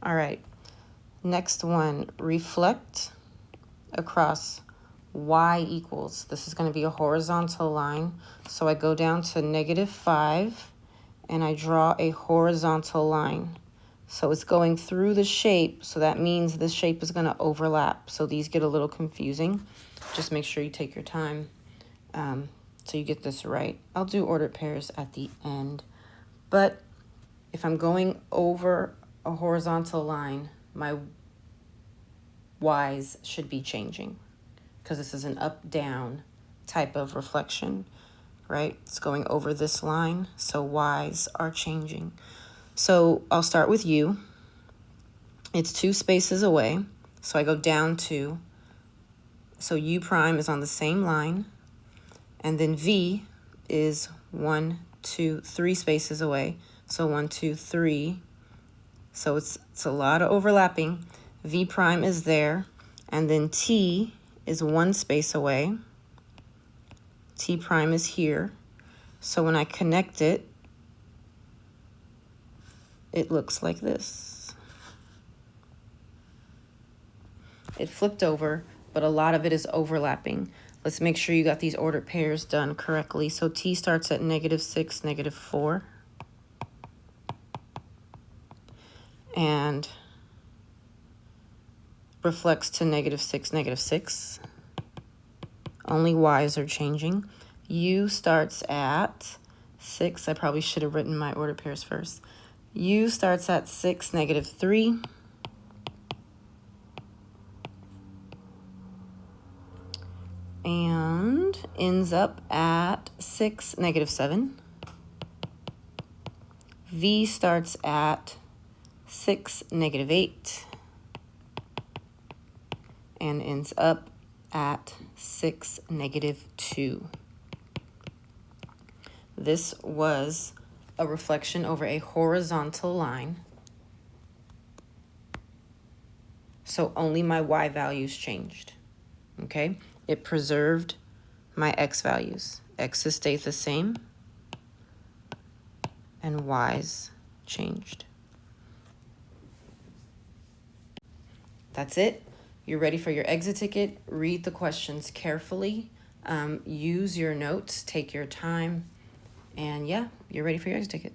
All right, next one, reflect across y equals. This is going to be a horizontal line. So I go down to -5 and I draw a horizontal line. So it's going through the shape, so that means this shape is going to overlap. So these get a little confusing. Just make sure you take your time so you get this right. I'll do ordered pairs at the end. But if I'm going over a horizontal line, my y's should be changing because this is an up-down type of reflection, right? It's going over this line, so y's are changing. So I'll start with u. It's 2 spaces away, so I go down 2. So u prime is on the same line, and then v is 1, 2, 3 spaces away. So 1, 2, 3. So it's a lot of overlapping. V prime is there, and then t is 1 space away. T prime is here. So when I connect it, it looks like this. It flipped over, but a lot of it is overlapping. Let's make sure you got these ordered pairs done correctly. So t starts at -6, -4. And reflects to -6, -6. Only y's are changing. U starts at 6. I probably should have written my ordered pairs first. U starts at 6, -3. And ends up at 6, -7. V starts at 6, -8. And ends up at 6, -2. This was a reflection over a horizontal line. So only my y values changed, okay? It preserved my x values. X's stayed the same, and y's changed. That's it. You're ready for your exit ticket. Read the questions carefully. Use your notes. Take your time. And yeah, you're ready for your exit ticket.